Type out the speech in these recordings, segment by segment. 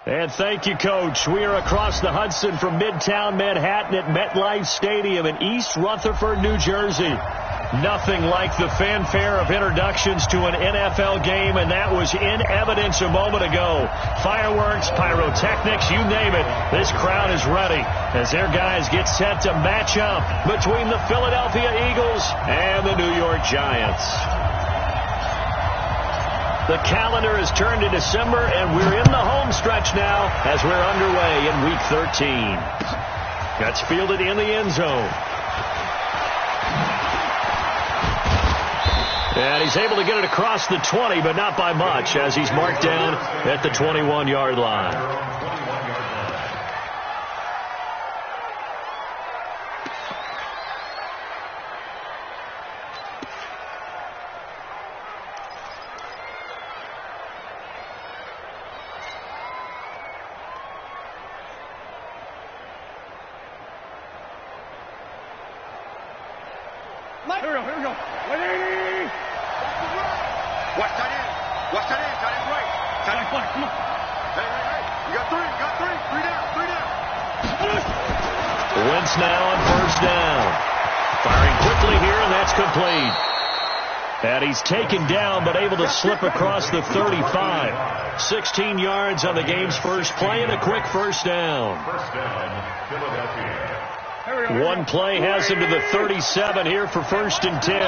And thank you, Coach. We are across the Hudson from Midtown Manhattan at MetLife Stadium in East Rutherford, New Jersey. Nothing like the fanfare of introductions to an NFL game, and that was in evidence a moment ago. Fireworks, pyrotechnics, you name it. This crowd is ready as their guys get set to match up between the Philadelphia Eagles and the New York Giants. The calendar has turned to December, and we're in the home stretch now as we're underway in Week 13. That's fielded in the end zone. And he's able to get it across the 20, but not by much, as he's marked down at the 21-yard line. Here we go. Ready? Watch tight end. Watch tight end. Tight end right. Tight end. Come on. Hey. You got three. Three down. Wentz now on first down. Firing quickly here, and that's complete. And he's taken down, but able to slip across the 35. 16 yards on the game's first play, and a quick first down. Philadelphia. One play has him to the 37 here for 1st and 10.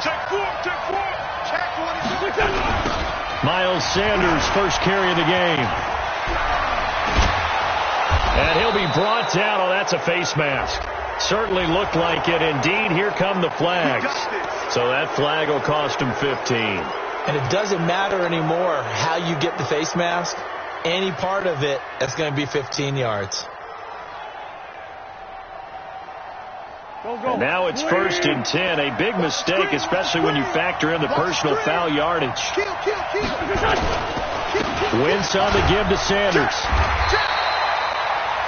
Check four. Miles Sanders, first carry of the game. And he'll be brought down. Oh, that's a face mask. Certainly looked like it. Indeed, here come the flags. So that flag will cost him 15. And it doesn't matter anymore how you get the face mask. Any part of it, that's going to be 15 yards. And now it's 1st and 10. A big mistake, especially when you factor in the personal foul yardage. Wentz on the give to Sanders.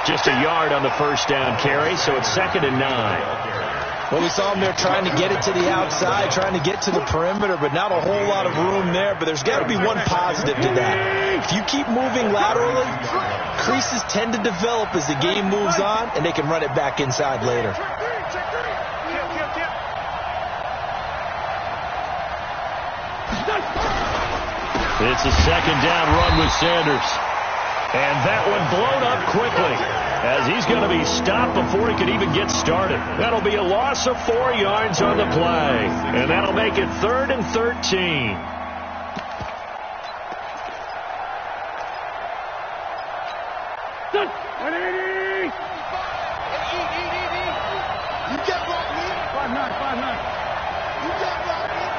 Just a yard on the first down carry, so it's 2nd and 9. Well, we saw him there trying to get it to the outside, trying to get to the perimeter, but not a whole lot of room there. But there's got to be one positive to that. If you keep moving laterally, creases tend to develop as the game moves on, and they can run it back inside later. It's a 2nd down run with Sanders. And that one blown up quickly as he's going to be stopped before he could even get started. That'll be a loss of 4 yards on the play. And that'll make it 3rd and 13. You get blocked, man. 5'9". You get blocked, man.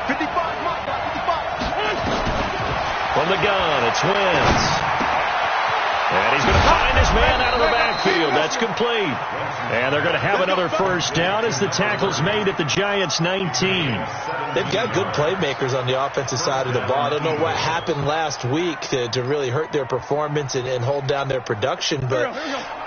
55, come on, 55. From the gun, it's Wentz. And he's going to find his man out of the backfield. That's complete. And they're going to have another first down as the tackle's made at the Giants' 19. They've got good playmakers on the offensive side of the ball. I don't know what happened last week to really hurt their performance and hold down their production, but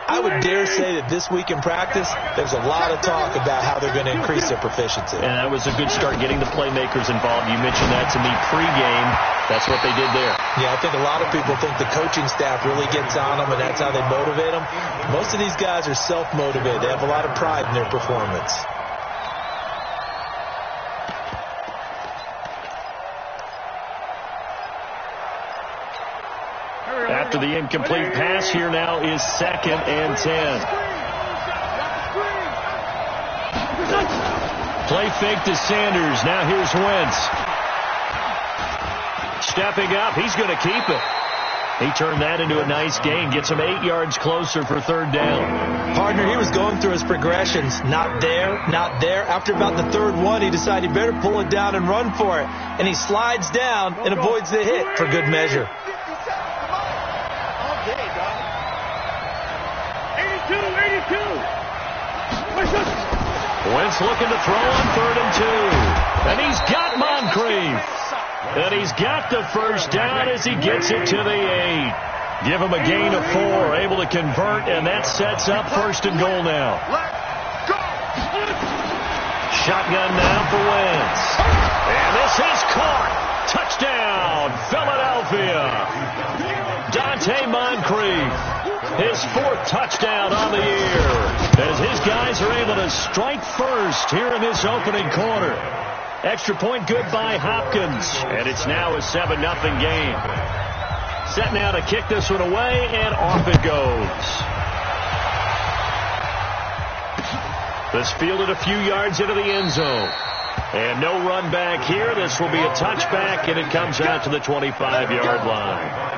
I would dare say that this week in practice, there's a lot of talk about how they're going to increase their proficiency. And that was a good start getting the playmakers involved. You mentioned that to me pregame. That's what they did there. Yeah, I think a lot of people think the coaching staff really gets on them, and that's how they motivate them. Most of these guys are self-motivated. They have a lot of pride in their performance. After the incomplete pass, here now is 2nd and 10. Play fake to Sanders. Now here's Wentz. Stepping up, he's going to keep it. He turned that into a nice gain. Gets him 8 yards closer for 3rd down. Partner, he was going through his progressions. Not there, not there. After about the 3rd one, he decided he better pull it down and run for it. And he slides down and avoids the hit for good measure. 82. Wentz looking to throw on 3rd and 2. And he's got Moncrief. And he's got the first down as he gets it to the 8. Give him a gain of 4, able to convert, and that sets up 1st and goal now. Shotgun now for Wentz. And this is caught. Touchdown, Philadelphia. Donte Moncrief, his 4th touchdown on the year, as his guys are able to strike first here in this opening quarter. Extra point good by Hopkins, and it's now a 7-0 game. Set now to kick this one away, and off it goes. This fielded a few yards into the end zone. And no run back here. This will be a touchback, and it comes out to the 25-yard line.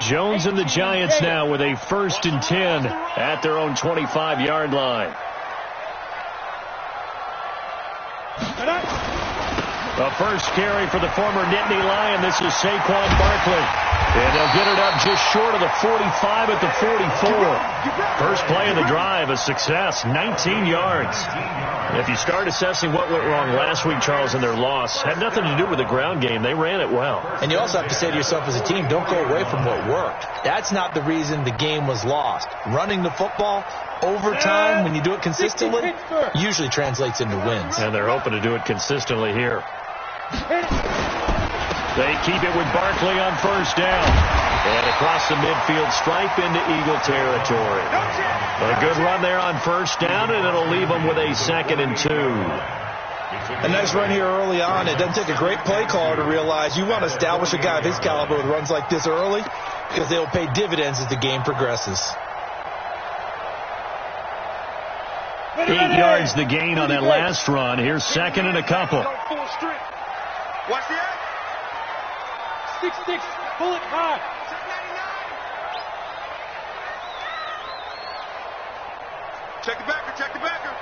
Jones and the Giants now with a 1st and 10 at their own 25-yard line. The first carry for the former Nittany Lion. This is Saquon Barkley. And they'll get it up just short of the 45 at the 44. First play of the drive, a success, 19 yards. If you start assessing what went wrong last week, Charles, in their loss, had nothing to do with the ground game. They ran it well. And you also have to say to yourself as a team, don't go away from what worked. That's not the reason the game was lost. Running the football over time, when you do it consistently, usually translates into wins. And they're hoping to do it consistently here. They keep it with Barkley on first down. And across the midfield stripe into Eagle territory. A good run there on first down, and it'll leave them with a 2nd and 2. A nice run here early on. It doesn't take a great play caller to realize you want to establish a guy of his caliber with runs like this early, because they'll pay dividends as the game progresses. 8 yards the gain on that last run. Here's 2nd and a couple. Watch the end. 6-6, pull it high. Check the backer, check the backer.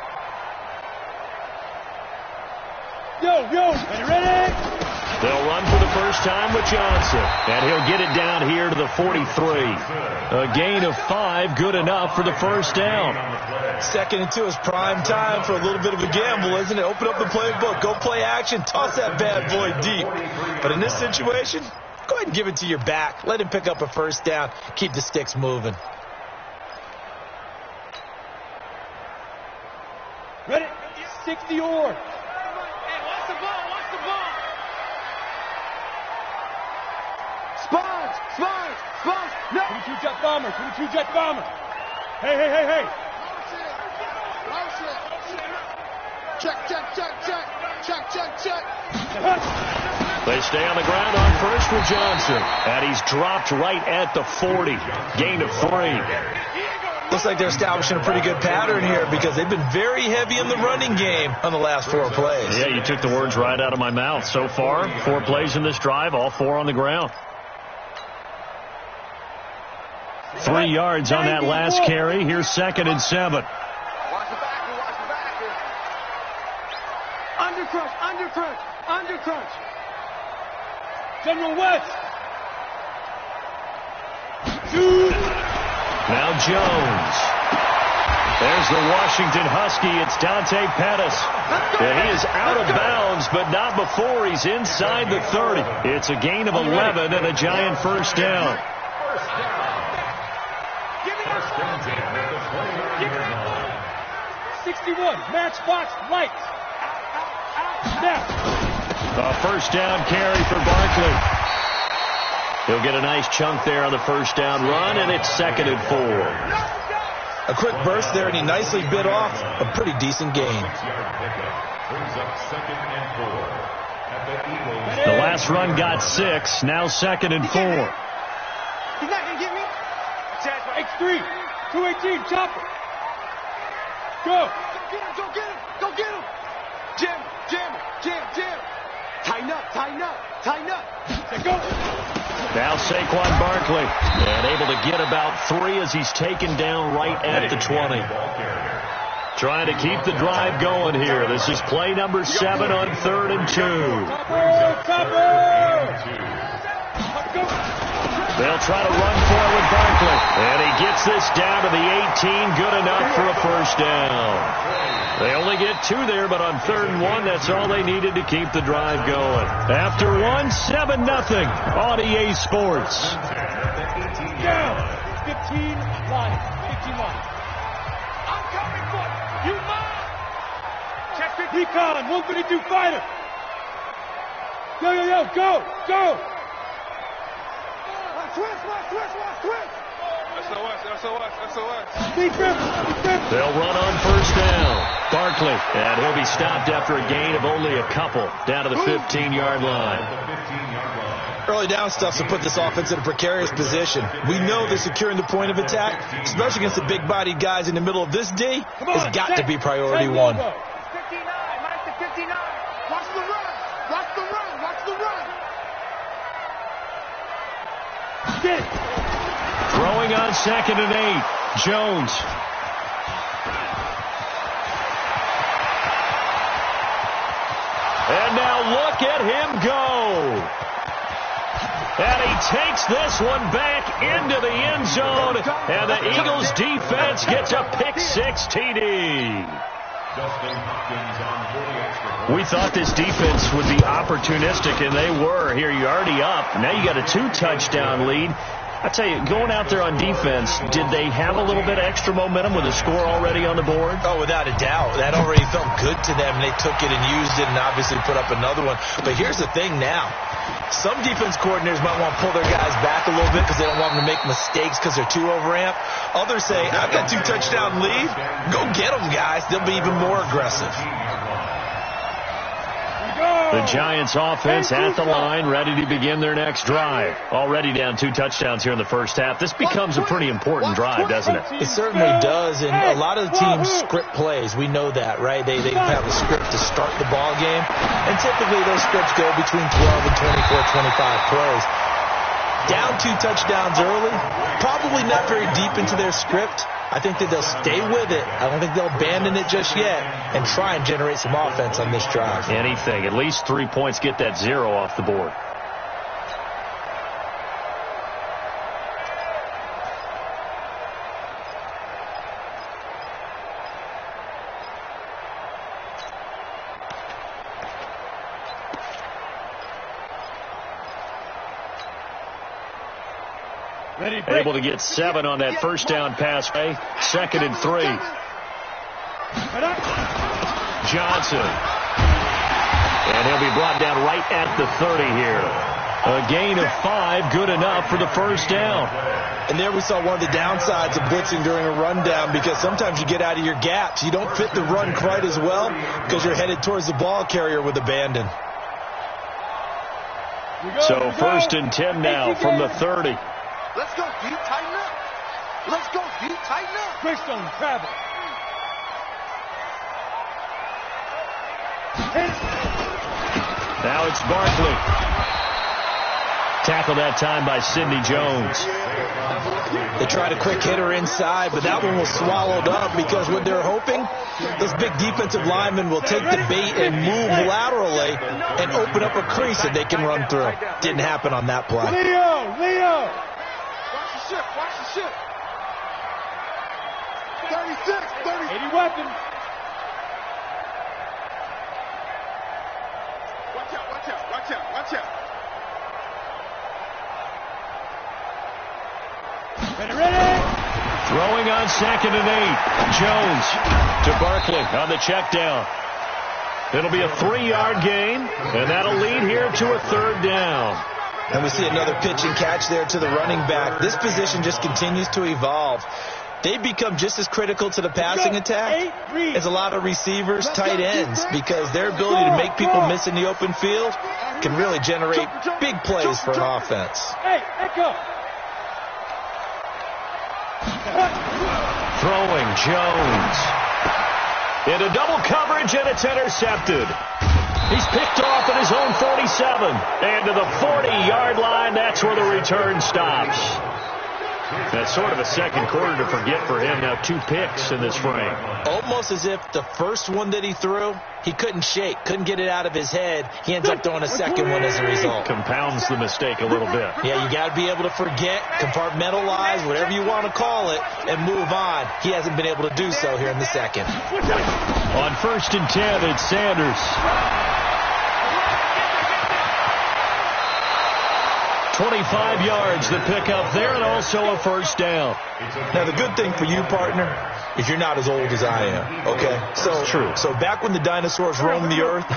Yo, are you ready? They'll run for the first time with Johnson, and he'll get it down here to the 43. A gain of 5, good enough for the first down. 2nd and 2 is prime time for a little bit of a gamble, isn't it? Open up the playbook, go play action, toss that bad boy deep. But in this situation, go ahead and give it to your back. Let him pick up a first down. Keep the sticks moving. Ready? 60 or. Hey, watch the ball, watch the ball. Spons, no. 22 jet bomber, 22 jet bomber. Hey. Check. They stay on the ground on first with Johnson. And he's dropped right at the 40. Gain of 3. Looks like they're establishing a pretty good pattern here because they've been very heavy in the running game on the last 4 plays. Yeah, you took the words right out of my mouth. So far, 4 plays in this drive, all 4 on the ground. 3 yards on that last carry. Here's 2nd and 7. Watch the backer. Undercrunch. General West. Now Jones. There's the Washington Husky. It's Dante Pettis. And he is out of bounds, but not before he's inside the 30. It's a gain of 11 and a Giant first down. 61, matchbox lights. Now. A first down carry for Barkley. He'll get a nice chunk there on the first down run, and it's 2nd and 4. A quick burst there, and he nicely bit off a pretty decent gain. The last run got 6, now 2nd and 4. He's not going to get me. X3, 218, chopper. Go. Go get him. Jam. Tighten up. Let go. Now Saquon Barkley, and able to get about 3 as he's taken down right at the 20. Trying to keep the drive going here. This is play number 7 on 3rd and 2. They'll try to run forward Barkley. And he gets this down to the 18. Good enough for a first down. They only get 2 there, but on 3rd and 1, that's all they needed to keep the drive going. After 1, 7-0 on EA Sports. Down. 15 line. 15 line. I'm coming for you. You mine. Check the recon. 132 fighter. Yo, yo, yo. Go. Go. Switch. SOS. Defense. They'll run on first down. Barkley, and he'll be stopped after a gain of only a couple down to the 15-yard line. Early down stuff to put this offense in a precarious position. We know that securing the point of attack, especially against the big-bodied guys in the middle of this D, has got to be priority 1. 59, minus the 59. Watch the run. Get it. Throwing on 2nd and 8. Jones. And now look at him go. And he takes this one back into the end zone. And the Eagles defense gets a pick-6 TD. We thought this defense would be opportunistic, and they were. Here, you're already up. Now you got a 2-touchdown lead. I tell you, going out there on defense, did they have a little bit of extra momentum with a score already on the board? Oh, without a doubt. That already felt good to them. They took it and used it and obviously put up another one. But here's the thing now. Some defense coordinators might want to pull their guys back a little bit because they don't want them to make mistakes because they're too overamped. Others say, I've got 2-touchdown lead. Go get them, guys. They'll be even more aggressive. The Giants offense at the line, ready to begin their next drive. Already down 2 touchdowns here in the first half. This becomes a pretty important drive, doesn't it? It certainly does, and a lot of the teams script plays. We know that, right? They have a script to start the ball game, and typically those scripts go between 12 and 24, 25 plays. Down 2 touchdowns early, probably not very deep into their script. I think that they'll stay with it. I don't think they'll abandon it just yet and try and generate some offense on this drive. Anything. At least 3 points, get that 0 off the board. Able to get 7 on that first down pass play. 2nd and 3. Johnson. And he'll be brought down right at the 30 here. A gain of 5, good enough for the first down. And there we saw one of the downsides of blitzing during a rundown, because sometimes you get out of your gaps. You don't fit the run quite as well because you're headed towards the ball carrier with abandon. So 1st and 10 now from the 30. Let's go, D. Tighten up. Let's go, D. Tighten up. Greystone, travel. Now it's Barkley. Tackled that time by Sidney Jones. They tried a quick hitter inside, but that one was swallowed up because what they're hoping, this big defensive lineman will take the bait and move laterally and open up a crease that they can run through. Didn't happen on that play. Leo. Watch the ship. 36, 30. 80 weapons. Watch out. Ready. Throwing on 2nd and 8. Jones to Barkley on the check down. It'll be a 3-yard gain, and that'll lead here to a 3rd down. And we see another pitch and catch there to the running back. This position just continues to evolve. They become just as critical to the passing attack as a lot of receivers, tight ends, because their ability to make people miss in the open field can really generate big plays for an offense. Hey, echo. Throwing Jones. Into double coverage, and it's intercepted. He's picked off at his own 47. And to the 40-yard line, that's where the return stops. That's sort of a second quarter to forget for him. Now 2 picks in this frame. Almost as if the first one that he threw, he couldn't shake, couldn't get it out of his head. He ends up throwing a second one as a result. Compounds the mistake a little bit. Yeah, you got to be able to forget, compartmentalize, whatever you want to call it, and move on. He hasn't been able to do so here in the second. On 1st and 10, it's Sanders. 25 yards to pick up there, and also a first down. Now, the good thing for you, partner, is you're not as old as I am, okay? So, true. So back when the dinosaurs roamed the earth,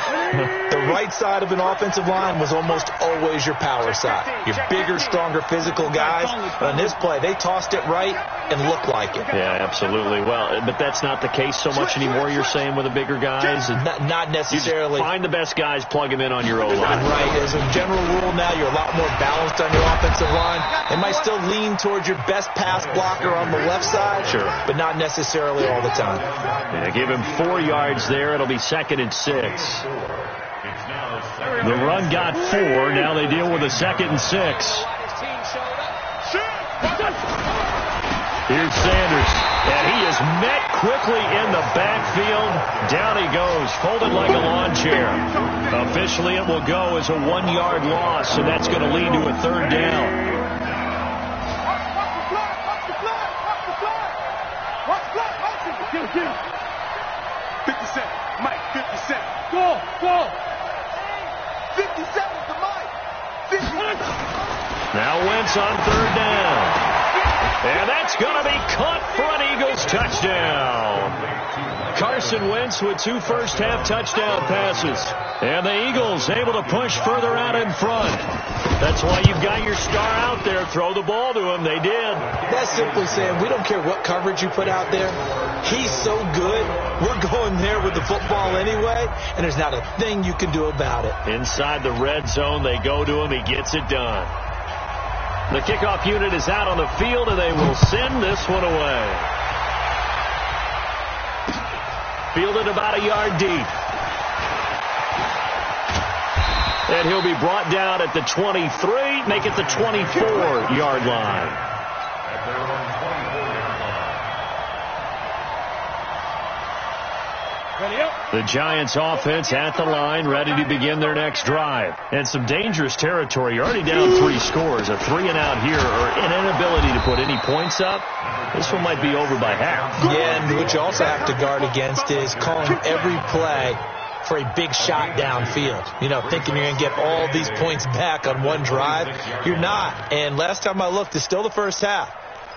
the right side of an offensive line was almost always your power side. Your bigger, stronger, physical guys. But on this play, they tossed it right and looked like it. Yeah, absolutely. Well, but that's not the case so much anymore, you're saying, with the bigger guys? Not necessarily. You just find the best guys, plug them in on your O-line. Right. As a general rule now, you're a lot more balanced on your offensive line. They might still lean towards your best pass blocker on the left side, sure, but not necessarily all the time. Yeah, give him 4 yards there. It'll be 2nd and 6. The run got 4. Now they deal with a 2nd and 6. Here's Sanders, and he is met quickly in the backfield. Down he goes, folded like a lawn chair. Officially, it will go as a 1-yard loss, and that's going to lead to a 3rd down. Now Wentz on 3rd down. And that's going to be caught for an Eagles touchdown. Carson Wentz with 2 first-half touchdown passes. And the Eagles able to push further out in front. That's why you've got your star out there. Throw the ball to him. They did. That's simply saying we don't care what coverage you put out there. He's so good. We're going there with the football anyway, and there's not a thing you can do about it. Inside the red zone, they go to him. He gets it done. The kickoff unit is out on the field, and they will send this one away. Fielded about a yard deep. And he'll be brought down at the 23, make it the 24-yard line. The Giants offense at the line, ready to begin their next drive. And some dangerous territory. You're already down 3 scores. A 3-and-out here, or an inability to put any points up. This one might be over by half. Yeah, and what you also have to guard against is calling every play for a big shot downfield. You know, thinking you're going to get all these points back on one drive. You're not. And last time I looked, it's still the first half.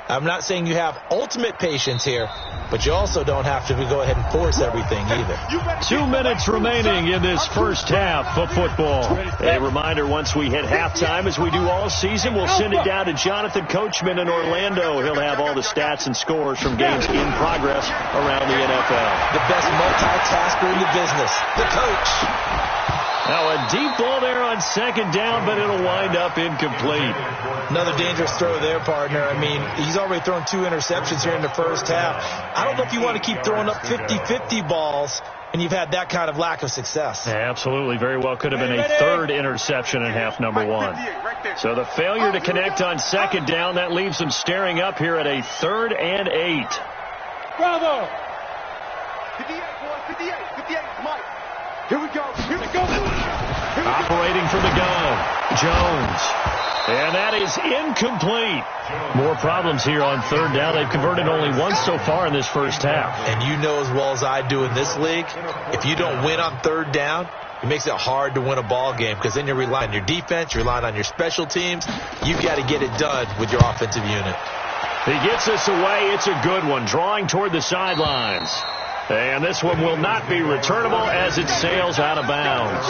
I'm not saying you have ultimate patience here, but you also don't have to go ahead and force everything either. 2 minutes remaining in this first half of football. A reminder, once we hit halftime, as we do all season, we'll send it down to Jonathan Coachman in Orlando. He'll have all the stats and scores from games in progress around the NFL. The best multitasker in the business, the coach. Now a deep ball there on 2nd down, but it'll wind up incomplete. Another dangerous throw there, partner. I mean, he's already thrown 2 interceptions here in the first half. I don't know if you want to keep throwing up 50-50 balls when you've had that kind of lack of success. Yeah, absolutely. Very well could have been a 3rd interception in half number 1. So the failure to connect on 2nd down, that leaves them staring up here at a 3rd and 8. Bravo! 58, boy, 58, Mike. Here we go. Operating from the gun, Jones. And that is incomplete. More problems here on 3rd down. They've converted only once so far in this first half. And you know as well as I do in this league, if you don't win on 3rd down, it makes it hard to win a ball game because then you're relying on your defense, you're relying on your special teams. You've got to get it done with your offensive unit. He gets this away. It's a good one, drawing toward the sidelines. And this one will not be returnable as it sails out of bounds.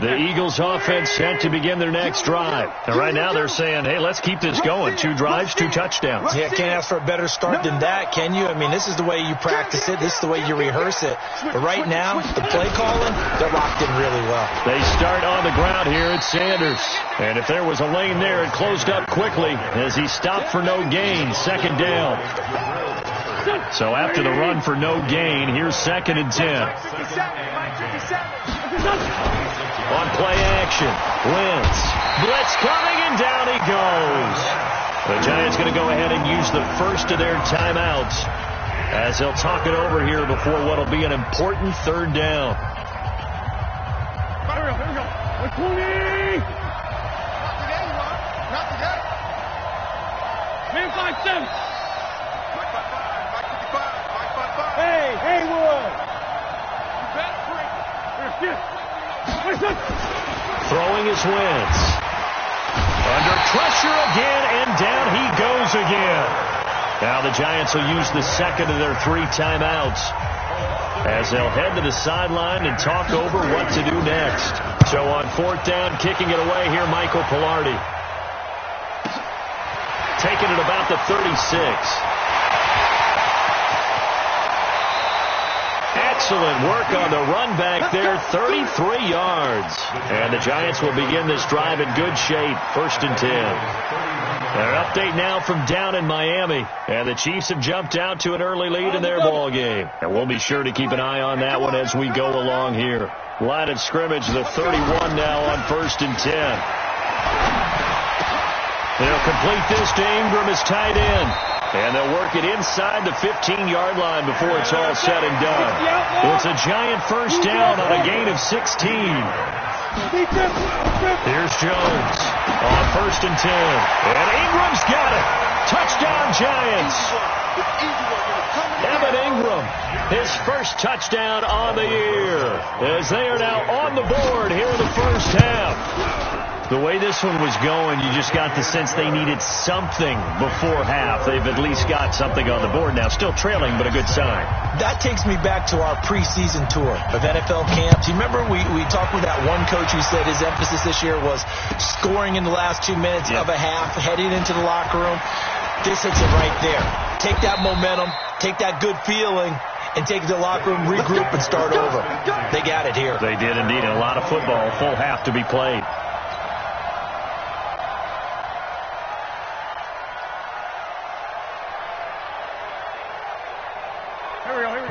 The Eagles offense set to begin their next drive. And right now they're saying, hey, let's keep this going. 2 drives, 2 touchdowns. Yeah, can't ask for a better start than that, can you? I mean, this is the way you practice it. This is the way you rehearse it. But right now, the play calling, they're locked in really well. They start on the ground here at Sanders. And if there was a lane there, it closed up quickly as he stopped for no gain. 2nd down. So after the run for no gain, here's 2nd and 10. On play action, Wentz. Blitz coming, and down he goes. The Giants going to go ahead and use the first of their timeouts as they'll talk it over here before what will be an important 3rd down. Here we go. 120. Not today. Man 5-7. Mike 55. Hey, Haywood. Throwing his Wentz. Under pressure again, and down he goes again. Now the Giants will use the 2nd of their 3 timeouts as they'll head to the sideline and talk over what to do next. So on 4th down, kicking it away here, Michael Pilardi. Taking it about the 36. Excellent work on the run back there, 33 yards. And the Giants will begin this drive in good shape, 1st and 10. An update now from down in Miami. And the Chiefs have jumped out to an early lead in their ball game. And we'll be sure to keep an eye on that one as we go along here. Line of scrimmage, the 31 now on 1st and 10. They'll complete this to Ingram as tight end. And they'll work it inside the 15-yard line before it's all said and done. It's a Giant 1st down on a gain of 16. Here's Jones on 1st and 10. And Ingram's got it. Touchdown, Giants. Evan Ingram, his first touchdown on the year, as they are now on the board here in the 1st half. The way this one was going, you just got the sense they needed something before half. They've at least got something on the board now. Still trailing, but a good sign. That takes me back to our preseason tour of NFL camps. You remember we talked with that one coach who said his emphasis this year was scoring in the last 2 minutes of a half, heading into the locker room. This hits it right there. Take that momentum, take that good feeling, and take the locker room, regroup, and start over. They got it here. They did indeed. A lot of football, full half to be played.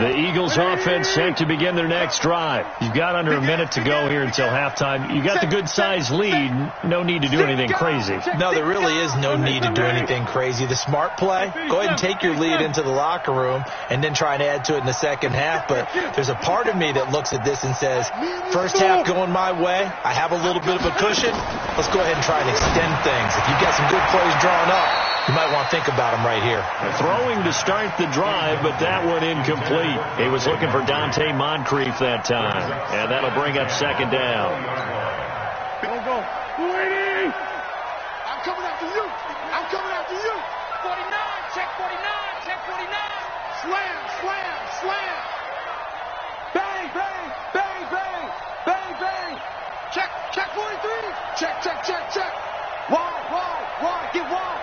The Eagles offense set to begin their next drive. You've got under a minute to go here until halftime. You got the good-sized lead. No need to do anything crazy. No, there really is no need to do anything crazy. The smart play, go ahead and take your lead into the locker room and then try and add to it in the 2nd half. But there's a part of me that looks at this and says, 1st half going my way. I have a little bit of a cushion. Let's go ahead and try and extend things. If you've got some good plays drawn up, you might want to think about them right here. Throwing to start the drive, but that one incomplete. He was looking for Dante Moncrief that time, and that'll bring up 2nd down. Go. 280. I'm coming after you. 49. Check 49. Check 49. Slam. Bang. Check 43. Check. Wide. Get wide.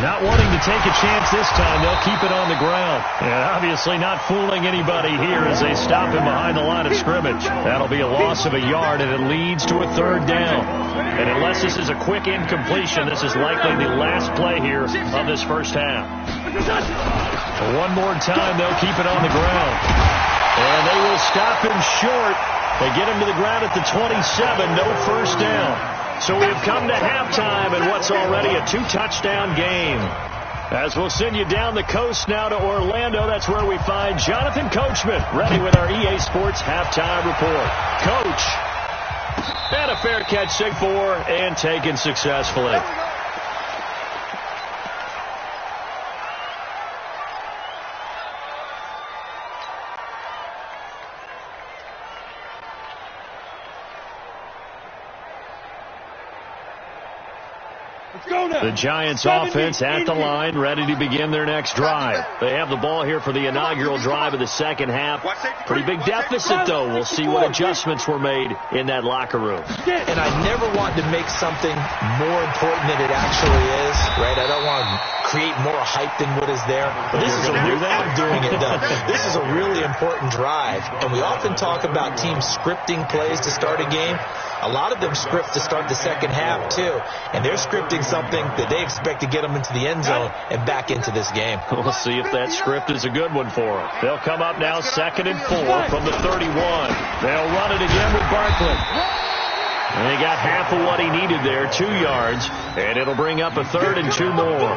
Not wanting to take a chance this time, they'll keep it on the ground. And obviously not fooling anybody here as they stop him behind the line of scrimmage. That'll be a loss of a yard, and it leads to a 3rd down. And unless this is a quick incompletion, this is likely the last play here of this 1st half. One more time, they'll keep it on the ground. And they will stop him short. They get him to the ground at the 27, no 1st down. So we have come to halftime in what's already a 2-touchdown game. As we'll send you down the coast now to Orlando, that's where we find Jonathan Coachman, ready with our EA Sports Halftime Report. Coach, and a fair catch, sig 4, and taken successfully. The Giants offense at the line, ready to begin their next drive. They have the ball here for the inaugural drive of the 2nd half. Pretty big deficit, though. We'll see what adjustments were made in that locker room. And I never want to make something more important than it actually is, right? I don't want to create more hype than what is there. This is I'm doing it, Doug. This is a really important drive, and we often talk about teams scripting plays to start a game. A lot of them script to start the second half, too, and they're scripting something that they expect to get them into the end zone and back into this game. We'll see if that script is a good one for them. They'll come up now 2nd and 4 from the 31. They'll run it again with Barkley. And he got half of what he needed there, 2 yards, and it'll bring up a 3rd and 2 more.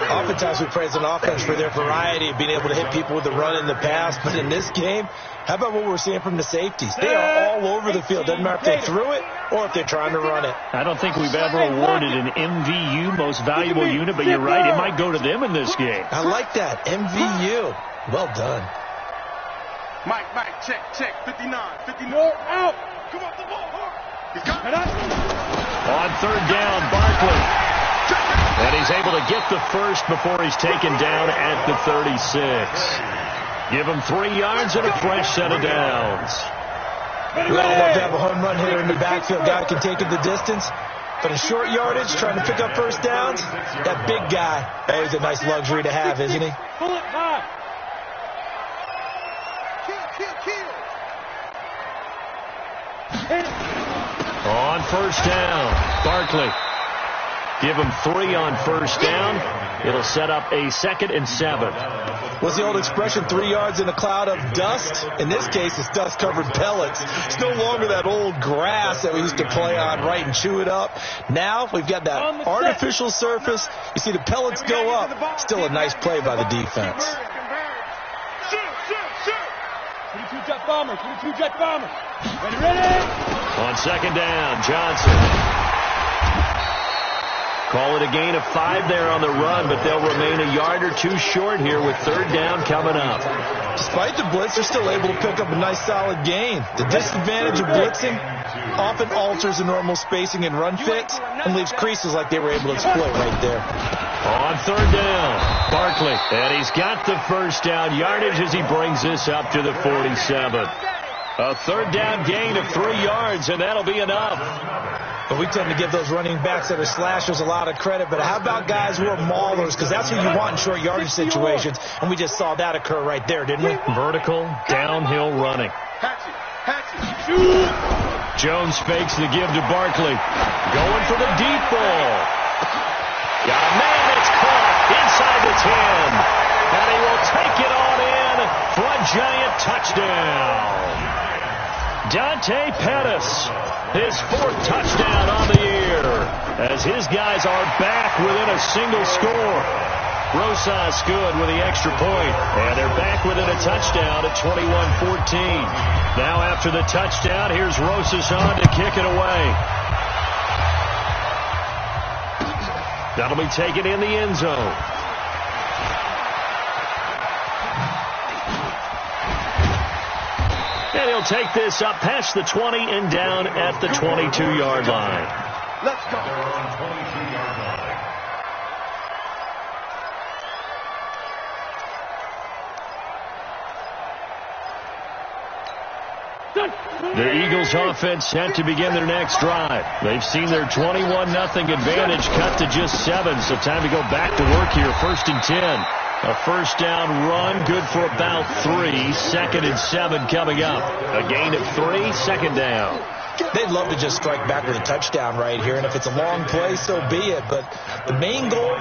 Oftentimes we praise an offense for their variety of being able to hit people with the run and the pass, but in this game, how about what we're seeing from the safeties? They are all over the field. Doesn't matter if they threw it or if they're trying to run it. I don't think we've ever awarded an MVU, most valuable unit, but you're right, it might go to them in this game. I like that, MVU. Well done. Mike, check, 59, 59. Out. Come on, the ball. He's got it. On 3rd down, Barkley. And he's able to get the first before he's taken down at the 36. Give him 3 yards and a fresh set of downs. We all love to have a home run hitter in the backfield. Guy can take it the distance. But in short yardage, trying to pick up first downs, that big guy, always a nice luxury to have, isn't he? Pull it high. On 1st down, Barkley. Give him 3 on 1st down. It'll set up a 2nd and 7. What's the old expression, 3 yards in a cloud of dust? In this case, it's dust-covered pellets. It's no longer that old grass that we used to play on, right, and chew it up. Now we've got that artificial surface. You see the pellets go up. Still a nice play by the defense. 22 jet bomber. 22 jet bomber. Ready. On 2nd down, Johnson. Call it a gain of 5 there on the run, but they'll remain a yard or 2 short here with 3rd down coming up. Despite the blitz, they're still able to pick up a nice solid gain. The disadvantage of blitzing often alters the normal spacing and run fits and leaves creases like they were able to exploit right there. On 3rd down, Barkley. And he's got the first down yardage as he brings this up to the 47. A 3rd down gain of 3 yards, and that'll be enough. But we tend to give those running backs that are slashers a lot of credit. But how about guys who are maulers? Because that's what you want in short yardage situations. And we just saw that occur right there, didn't we? Vertical, downhill running. Jones fakes the give to Barkley. Going for the deep ball. Got a man that's caught inside the 10. And he will take it on in for a giant touchdown. Dante Pettis, his 4th touchdown on the year, as his guys are back within a single score. Rosas good with the extra point, and they're back within a touchdown at 21-14. Now after the touchdown, here's Rosas on to kick it away. That'll be taken in the end zone. And he'll take this up past the 20 and down at the 22-yard line. Let's go. The Eagles offense set to begin their next drive. They've seen their 21-0 advantage cut to just 7, so time to go back to work here. 1st and 10. A first down run, good for about 3. 2nd and 7 coming up. A gain of 3, 2nd down. They'd love to just strike back with a touchdown right here, and if it's a long play, so be it. But the main goal,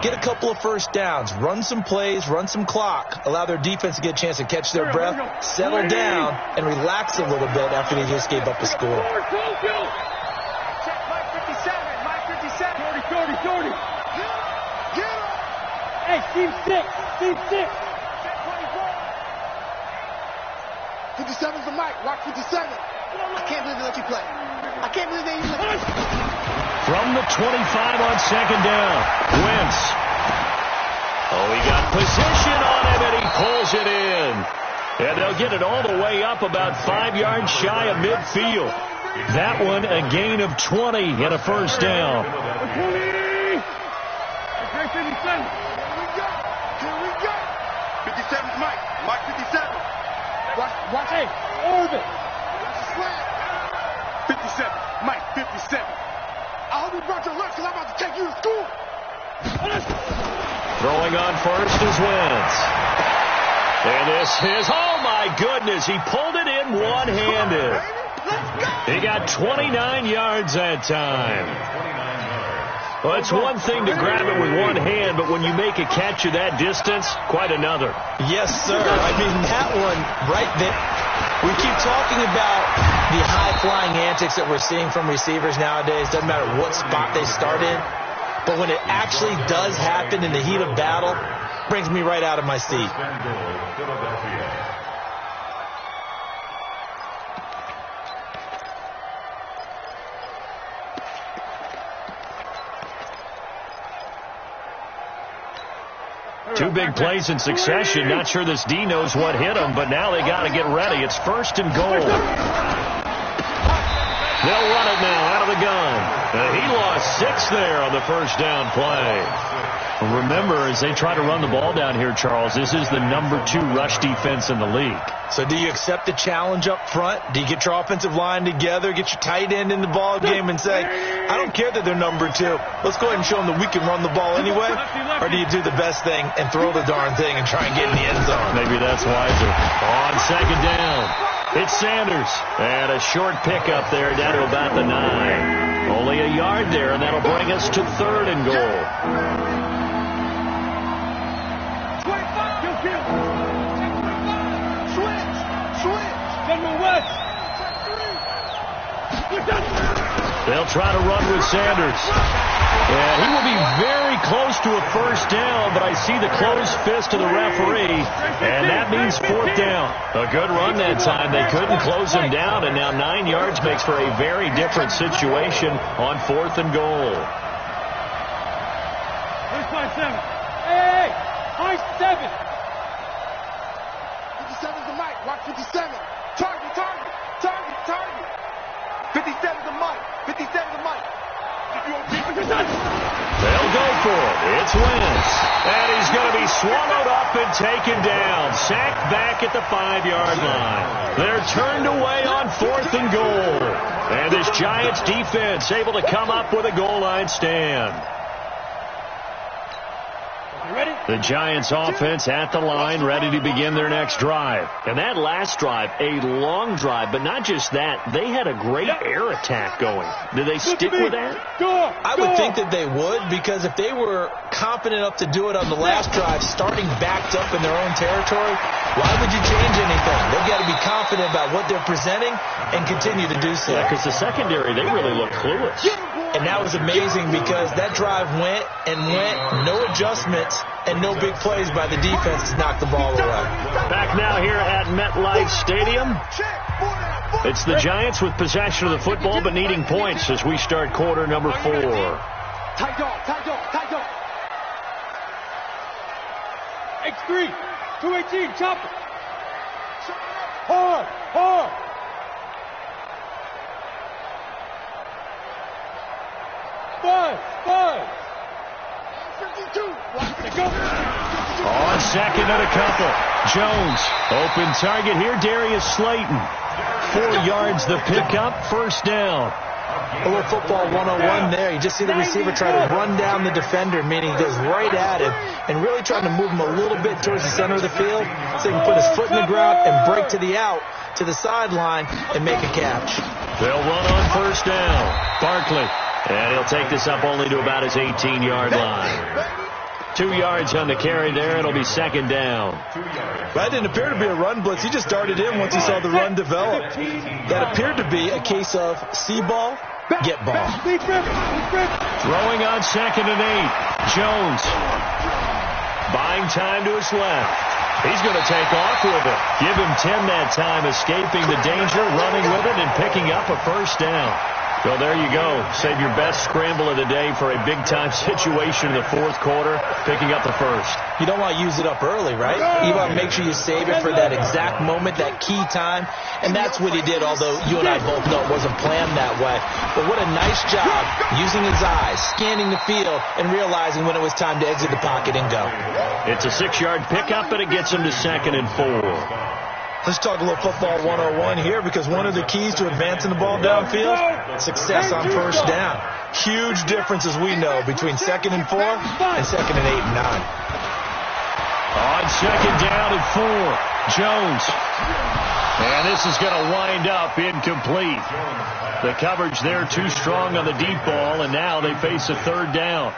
get a couple of first downs, run some plays, run some clock, allow their defense to get a chance to catch their breath, settle down, and relax a little bit after they just gave up a score. Check Mike 57, Mike 57. 30. Hey, team 6. Team 6. 57's the Mike. Watch 57. I can't believe they let you play. I can't believe they even let you play. From the 25 on 2nd down, Wentz. Oh, he got position on him, and he pulls it in. And they'll get it all the way up about 5 yards shy of midfield. That one a gain of 20 and a first down. 57's Mike. Mike 57. Watch. Hey, orbit. 57. Mike 57. I hope you brought your lunch because I'm about to take you to school. Throwing on first is Wentz. And this is, oh my goodness, he pulled it in one-handed. He got 29 yards that time. Well, it's one thing to grab it with one hand, but when you make a catch of that distance, quite another. Yes, sir. I mean, that one right there. We keep talking about the high-flying antics that we're seeing from receivers nowadays. Doesn't matter what spot they start in. But when it actually does happen in the heat of battle, brings me right out of my seat. Two big plays in succession. Not sure this D knows what hit him, but now they got to get ready. It's first and goal. They'll run it now out of the gun. He lost 6 there on the first down play. Remember, as they try to run the ball down here, Charles, this is the number 2 rush defense in the league. So do you accept the challenge up front? Do you get your offensive line together, get your tight end in the ball game and say, I don't care that they're number 2. Let's go ahead and show them that we can run the ball anyway? Or do you do the best thing and throw the darn thing and try and get in the end zone? Maybe that's wiser. On second down, it's Sanders. And a short pickup there down to about the 9. Only a yard there, and that'll bring us to third and goal. They'll try to run with Sanders. And he will be very close to a first down, but I see the closed fist of the referee, and that means fourth down. A good run that time. They couldn't close him down, and now 9 yards makes for a very different situation on fourth and goal. Where's 5-7? Hey, 5-7. 57's the mic. Watch 57. Target, target, target, target. 57's the mic. 57's the mic. They'll go for it. It's Wentz. And he's going to be swallowed up and taken down. Sacked back at the 5-yard line. They're turned away on fourth and goal. And this Giants defense able to come up with a goal line stand. Ready? The Giants offense at the line, ready to begin their next drive. And that last drive, a long drive, but not just that. They had a great air attack going. Did they stick with that? I would think that they would, because if they were confident enough to do it on the last drive, starting backed up in their own territory, why would you change anything? They've got to be confident about what they're presenting and continue to do so. Yeah, because the secondary, they really look clueless. And that was amazing because that drive went and went, no adjustments and no big plays by the defense to knock the ball away. Back now here at MetLife Stadium. It's the Giants with possession of the football but needing points as we start quarter number 4. Tight dog, tight dog, tight dog. X3, 218, chop it. Hard, hard. Buzz. 52. On second and a couple. Jones, open target here, Darius Slayton. 4 yards the pickup, first down. A little football 101 there. You just see the receiver try to run down the defender, meaning he goes right at him and really trying to move him a little bit towards the center of the field so he can put his foot in the ground and break to the out, to the sideline, and make a catch. They'll run on first down. Barkley. And he'll take this up only to about his 18-yard line. 2 yards on the carry there. It'll be second down. That didn't appear to be a run blitz. He just darted in once he saw the run develop. That appered to be a case of see ball, get ball. Throwing on second and 8. Jones. Buying time to his left. He's going to take off with it. Give him 10 that time, escaping the danger, running with it, and picking up a first down. Well, there you go. Save your best scramble of the day for a big-time situation in the fourth quarter, picking up the first. You don't want to use it up early, right? You want to make sure you save it for that exact moment, that key time. And that's what he did, although you and I both know it wasn't planned that way. But what a nice job using his eyes, scanning the field, and realizing when it was time to exit the pocket and go. It's a 6-yard pickup, and it gets him to second and 4. Let's talk a little football 101 here, because one of the keys to advancing the ball downfield, success on first down. Huge difference, as we know, between 2nd and 4 and 2nd and 8 and 9. On 2nd down and 4, Jones. And this is going to wind up incomplete. The coverage there too strong on the deep ball, and now they face a 3rd down.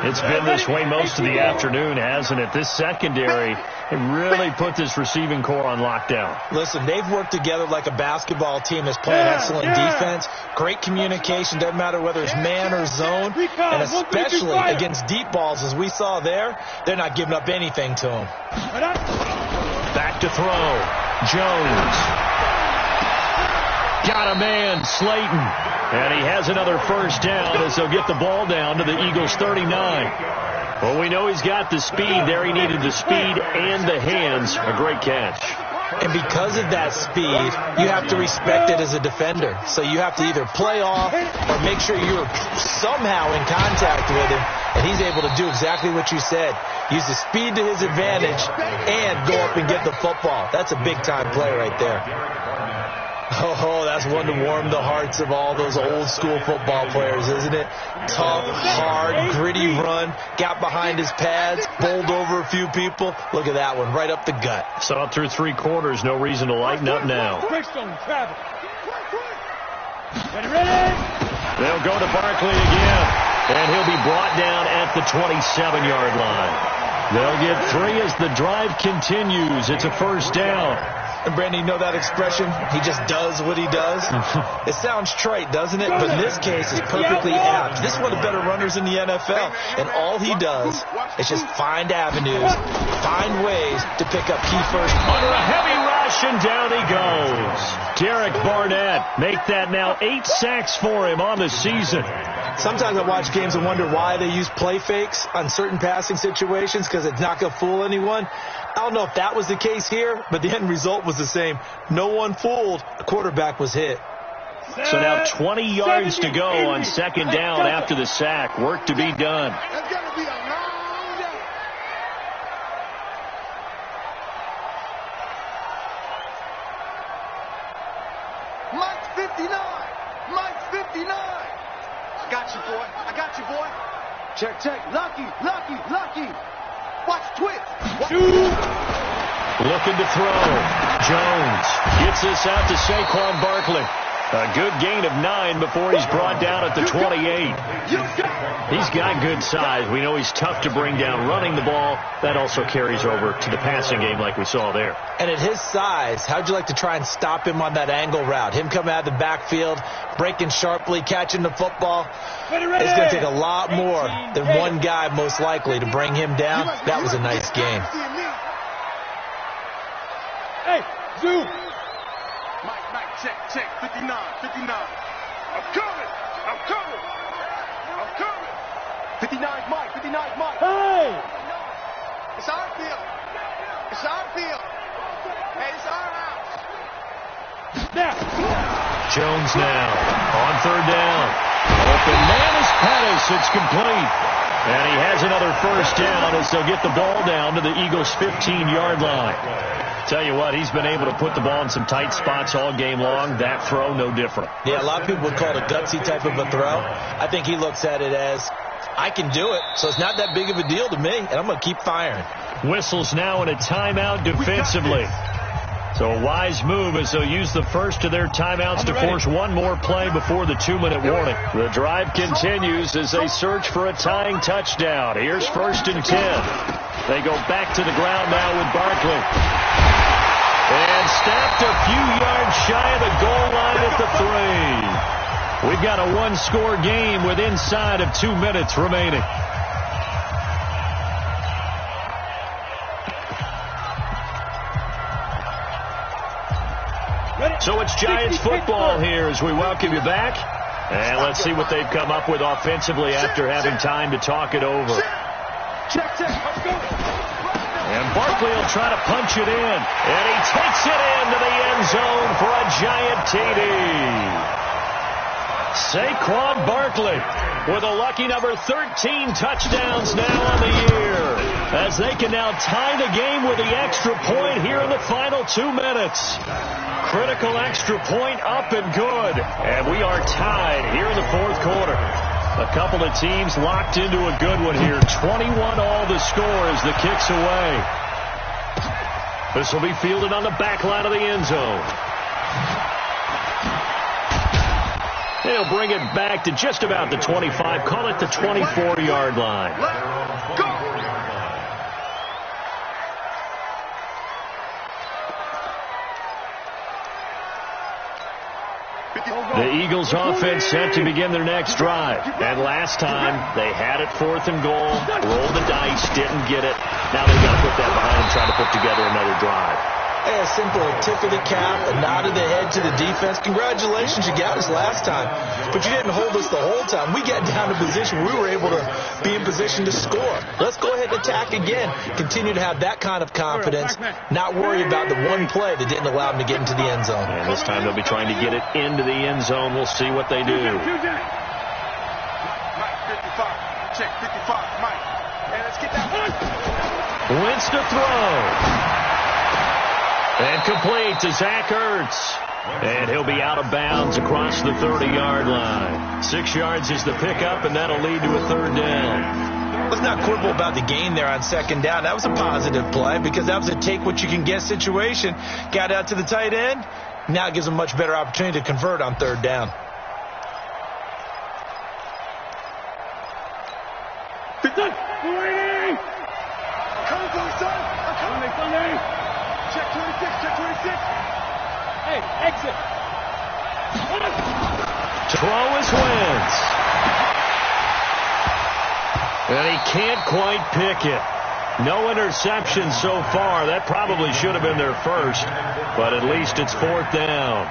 It's been this way most of the afternoon, hasn't it? This secondary, it really put this receiving core on lockdown. Listen, they've worked together like a basketball team that's playing excellent defense. Great communication, doesn't matter whether it's man or zone. And especially against deep balls, as we saw there, they're not giving up anything to them. Back to throw. Jones. Got a man, Slayton. And he has another first down as they'll get the ball down to the Eagles' 39. Well, we know he's got the speed there. He needed the speed and the hands. A great catch. And because of that speed, you have to respect it as a defender. So you have to either play off or make sure you're somehow in contact with him. And he's able to do exactly what you said. Use the speed to his advantage and go up and get the football. That's a big-time play right there. Oh, that's one to warm the hearts of all those old-school football players, isn't it? Tough, hard, gritty run, got behind his pads, bowled over a few people. Look at that one, right up the gut. Saw it through 3 quarters, no reason to lighten up now. They'll go to Barkley again, and he'll be brought down at the 27-yard line. They'll get 3 as the drive continues. It's a first down. And, Brandon, you know that expression? He just does what he does. It sounds trite, doesn't it? But in this case, it's perfectly apt. This is one of the better runners in the NFL. And all he does is just find avenues, find ways to pick up key first. Under a heavy rush, and down he goes. Derek Barnett, make that now 8 sacks for him on the season. Sometimes I watch games and wonder why they use play fakes on certain passing situations, because it's not going to fool anyone. I don't know if that was the case here, but the end result was the same. No one fooled. The quarterback was hit. So now 20 yards to go on 2nd down after the sack. Work to be done. That's going to be a long day. Mike's 59. Mike's 59. I got you, boy. I got you, boy. Check, check. Lucky, lucky, lucky. Watch twitch. Looking to throw. Jones gets this out to Saquon Barkley. A good gain of 9 before he's brought down at the 28. He's got good size. We know he's tough to bring down running the ball. That also carries over to the passing game like we saw there. And at his size, how'd you like to try and stop him on that angle route? Him coming out of the backfield, breaking sharply, catching the football. It's going to take a lot more than one guy, most likely, to bring him down. That was a nice game. Hey, Zoo. Mike, check, 59, 59. I'm coming. 59's Mike, 59's Mike. Hey! It's our field. It's our field. Hey, it's our house. Now. Jones now on 3rd down. Open man is Pettis. It's complete. And he has another first down as they'll get the ball down to the Eagles' 15-yard line. Tell you what, he's been able to put the ball in some tight spots all game long. That throw, no different. Yeah, a lot of people would call it a gutsy type of a throw. I think he looks at it as, I can do it, so it's not that big of a deal to me, and I'm going to keep firing. Whistles now in a timeout defensively. So a wise move as they'll use the first of their timeouts to force one more play before the 2-minute warning. The drive continues as they search for a tying touchdown. Here's 1st and 10. They go back to the ground now with Barkley. And snapped a few yards shy of the goal line at the 3. We've got a 1-score game with inside of 2 minutes remaining. So it's Giants football here as we welcome you back. And let's see what they've come up with offensively after having time to talk it over. And Barkley will try to punch it in. And he takes it into the end zone for a giant TD. Saquon Barkley with a lucky number 13 touchdowns now on the year. as they can now tie the game with the extra point here in the final 2 minutes. Critical extra point up and good. And we are tied here in the fourth quarter. A couple of teams locked into a good one here. 21 all the score as the kick's away. This will be fielded on the back line of the end zone. They'll bring it back to just about the 25. Call it the 24-yard line. Let's go! The Eagles offense set to begin their next drive. And last time, they had it 4th and goal, rolled the dice, didn't get it. Now they've got to put that behind them, try to put together another drive. Hey, a simple tip of the cap, a nod of the head to the defense. Congratulations, you got us last time. But you didn't hold us the whole time. We got down to position. We were able to be in position to score. Let's go ahead and attack again. Continue to have that kind of confidence. Not worry about the one play that didn't allow them to get into the end zone. And this time they'll be trying to get it into the end zone. We'll see what they do. Mike, 55. Check 55. Mike. And let's get that one. Wentz to throw. And complete to Zach Ertz. And he'll be out of bounds across the 30-yard line. 6 yards is the pickup, and that'll lead to a 3rd down. Let's not quibble about the gain there on 2nd down. That was a positive play because that was a take-what-you-can-get situation. Got out to the tight end. Now it gives them a much better opportunity to convert on 3rd down. Check 26, check 26. Hey, exit. Throw is Wentz. And he can't quite pick it. No interception so far. That probably should have been their first, but at least it's 4th down.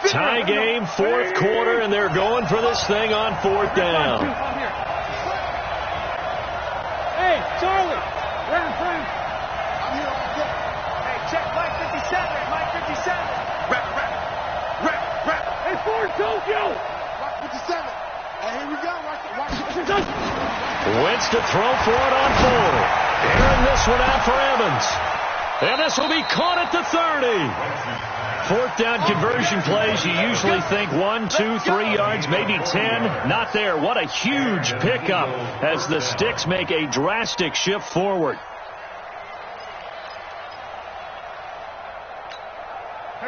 Tie game, 4th quarter, and they're going for this thing on 4th down. Hey, Charlie, we're in front. I'm here all day. Hey, check Mike 57, Mike 57. Rap. Hey, Ford, Tokyo. Mike 57. Hey, here we go. Watch it. Wentz to throw for it on 4. Airing this one out for Evans. And this will be caught at the 30. 4th down conversion plays, you usually think 1, 2, 3 yards, maybe 10. Not there. What a huge pickup as the Sticks make a drastic shift forward.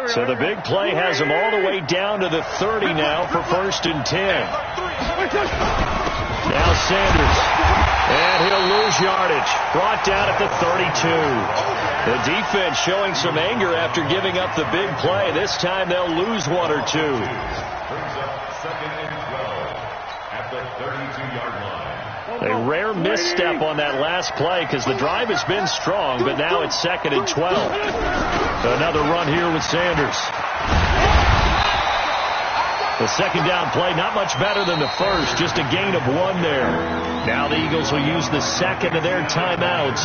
So the big play has them all the way down to the 30 now for 1st and 10. Now Sanders. And he'll lose yardage. Brought down at the 32. The defense showing some anger after giving up the big play. This time they'll lose 1 or 2. Brings up 2nd and 12 at the 32-yard line. A rare misstep on that last play because the drive has been strong, but now it's 2nd and 12. Another run here with Sanders. The 2nd down play, not much better than the first, just a gain of 1 there. Now the Eagles will use the 2nd of their timeouts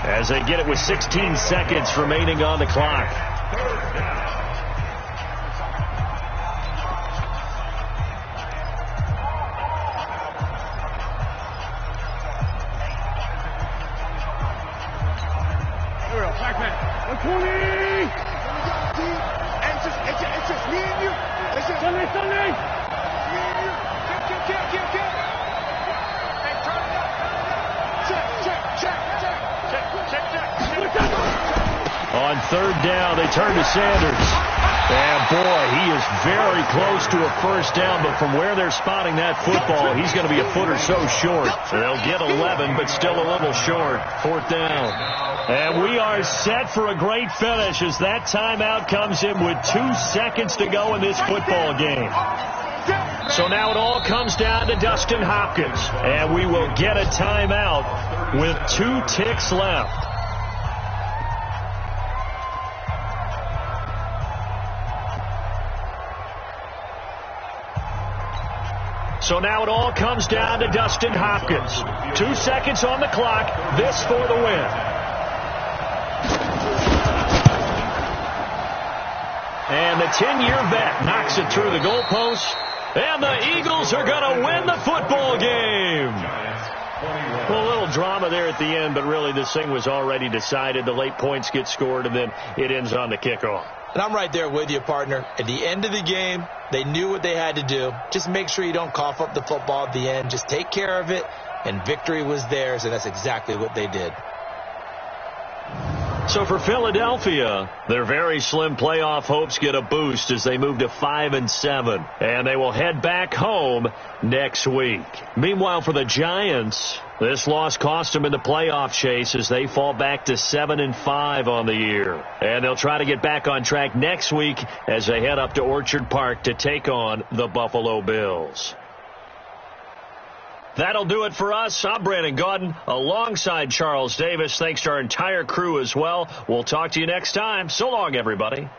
as they get it with 16 seconds remaining on the clock. 3rd down. It's just me and you. It's just Sunday. Me and you. Kick. Hey, turn it up. Check. On 3rd down, they turn to Sanders. And boy, he is very close to a 1st down, but from where they're spotting that football, he's going to be a foot or so short. So they'll get 11, but still a little short. 4th down. And we are set for a great finish as that timeout comes in with 2 seconds to go in this football game. So now it all comes down to Dustin Hopkins. And we will get a timeout with 2 ticks left. So now it all comes down to Dustin Hopkins. 2 seconds on the clock. This for the win. The 10-year vet knocks it through the goalpost, and the Eagles are going to win the football game. Well, a little drama there at the end, but really this thing was already decided. The late points get scored, and then it ends on the kickoff. And I'm right there with you, partner. At the end of the game, they knew what they had to do. Just make sure you don't cough up the football at the end. Just take care of it, and victory was theirs, and that's exactly what they did. So for Philadelphia, their very slim playoff hopes get a boost as they move to 5-7, and they will head back home next week. Meanwhile, for the Giants, this loss cost them in the playoff chase as they fall back to 7-5 on the year. And they'll try to get back on track next week as they head up to Orchard Park to take on the Buffalo Bills. That'll do it for us. I'm Brandon Gaudin alongside Charles Davis. Thanks to our entire crew as well. We'll talk to you next time. So long, everybody.